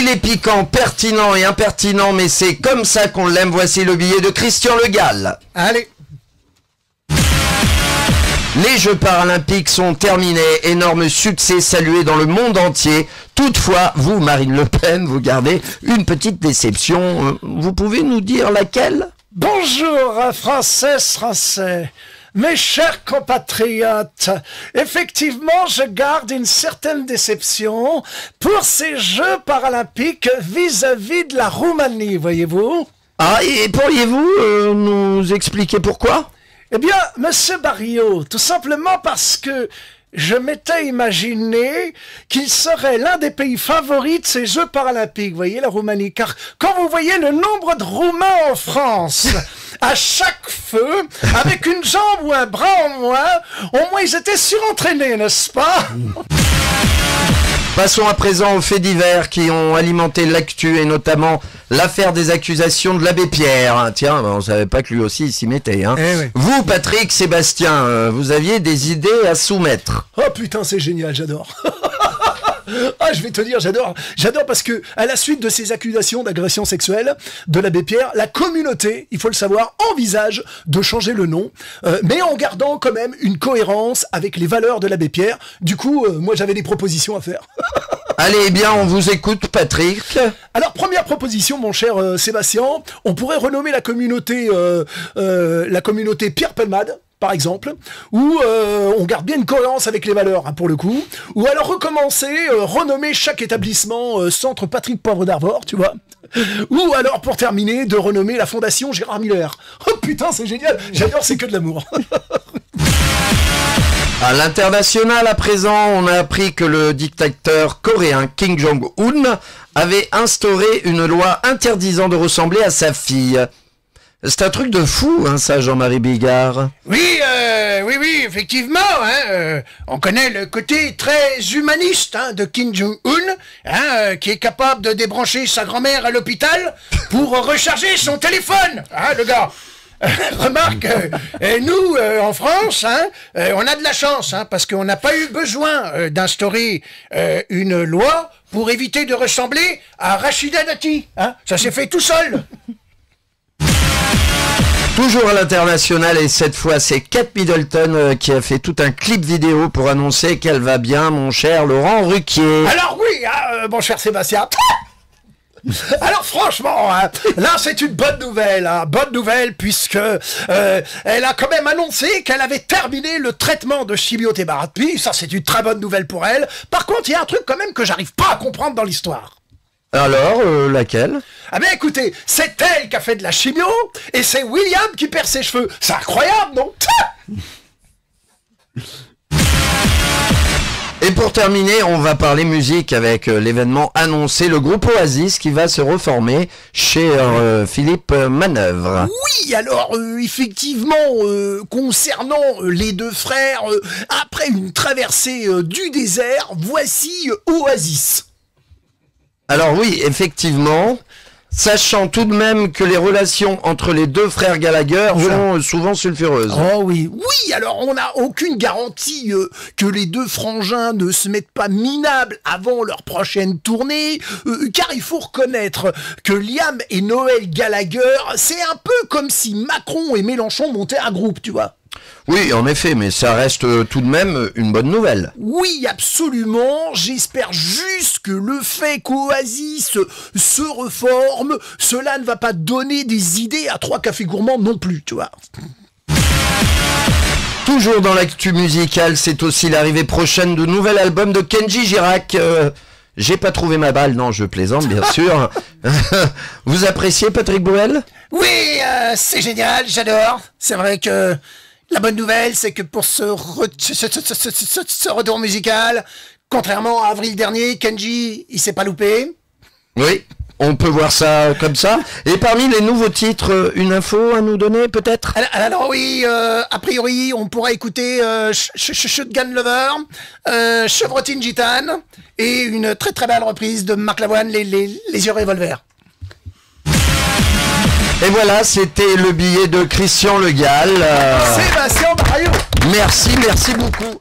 Il est piquant, pertinent et impertinent, mais c'est comme ça qu'on l'aime. Voici le billet de Christian Le Gall. Allez. Les Jeux paralympiques sont terminés, énorme succès salué dans le monde entier. Toutefois, vous, Marine Le Pen, vous gardez une petite déception. Vous pouvez nous dire laquelle? Bonjour, Français. Mes chers compatriotes, effectivement, je garde une certaine déception pour ces Jeux paralympiques vis-à-vis de la Roumanie, voyez-vous. Ah, et pourriez-vous nous expliquer pourquoi? Eh bien, monsieur Barriot, tout simplement parce que je m'étais imaginé qu'il serait l'un des pays favoris de ces Jeux paralympiques, vous voyez, la Roumanie. Car quand vous voyez le nombre de Roumains en France, à chaque feu, avec une jambe ou un bras en moins, au moins ils étaient surentraînés, n'est-ce pas? Passons à présent aux faits divers qui ont alimenté l'actu et notamment l'affaire des accusations de l'abbé Pierre. Tiens, on savait pas que lui aussi il s'y mettait. Hein. Oui. Vous, Patrick, Sébastien, vous aviez des idées à soumettre. Oh putain, c'est génial, j'adore. Ah, je vais te dire, j'adore parce que à la suite de ces accusations d'agression sexuelle de l'abbé Pierre, la communauté, il faut le savoir, envisage de changer le nom, mais en gardant quand même une cohérence avec les valeurs de l'abbé Pierre. Du coup, moi j'avais des propositions à faire. Allez, eh bien, on vous écoute, Patrick. Alors, première proposition, mon cher Sébastien, on pourrait renommer la communauté Pierre Palmade, par exemple, où on garde bien une cohérence avec les valeurs, hein, pour le coup, ou alors renommer chaque établissement Centre Patrick Poivre d'Arvor, tu vois, ou alors, pour terminer, de renommer la Fondation Gérard Miller. Oh putain, c'est génial, j'adore, c'est que de l'amour. À l'international, à présent, on a appris que le dictateur coréen Kim Jong-un avait instauré une loi interdisant de ressembler à sa fille. C'est un truc de fou, hein, ça, Jean-Marie Bigard. Oui, effectivement, hein, on connaît le côté très humaniste, hein, de Kim Jong-un, hein, qui est capable de débrancher sa grand-mère à l'hôpital pour recharger son téléphone, hein, le gars. Remarque, nous, en France, hein, on a de la chance, hein, parce qu'on n'a pas eu besoin d'instaurer une loi pour éviter de ressembler à Rachida Dati. Hein. Ça s'est fait tout seul. Toujours à l'international, et cette fois c'est Kate Middleton qui a fait tout un clip vidéo pour annoncer qu'elle va bien, mon cher Laurent Ruquier. Alors oui, hein, mon cher Sébastien. Alors franchement, hein, là c'est une bonne nouvelle puisque elle a quand même annoncé qu'elle avait terminé le traitement de chimiothérapie. Ça c'est une très bonne nouvelle pour elle. Par contre, il y a un truc quand même que j'arrive pas à comprendre dans l'histoire. Alors, laquelle? Ah ben écoutez, c'est elle qui a fait de la chimio et c'est William qui perd ses cheveux. C'est incroyable, non? Et pour terminer, on va parler musique avec l'événement annoncé, le groupe Oasis qui va se reformer chez Philippe Manœuvre. Oui, alors effectivement, concernant les deux frères, après une traversée du désert, voici Oasis. Alors oui, effectivement, sachant tout de même que les relations entre les deux frères Gallagher sont souvent sulfureuses. Oh oui, alors on n'a aucune garantie que les deux frangins ne se mettent pas minables avant leur prochaine tournée, car il faut reconnaître que Liam et Noël Gallagher, c'est un peu comme si Macron et Mélenchon montaient un groupe, tu vois. Oui, en effet, mais ça reste tout de même une bonne nouvelle. Oui, absolument. J'espère juste que le fait qu'Oasis se reforme, cela ne va pas donner des idées à 3 cafés gourmands non plus, tu vois. Toujours dans l'actu musicale, c'est aussi l'arrivée prochaine de nouvel album de Kenji Girac. J'ai pas trouvé ma balle, non, je plaisante, bien sûr. Vous appréciez Patrick Bruel? Oui, c'est génial, j'adore. C'est vrai que la bonne nouvelle, c'est que pour ce retour musical, contrairement à avril dernier, Kenji, il s'est pas loupé. Oui, on peut voir ça comme ça. Et parmi les nouveaux titres, une info à nous donner peut-être? Alors oui, a priori, on pourra écouter Shotgun Lover, Chevrotine Gitane, et une très très belle reprise de Marc Lavoine, les yeux revolver. Et voilà, c'était le billet de Christian Le Gall. Sébastien Barriot. Merci beaucoup.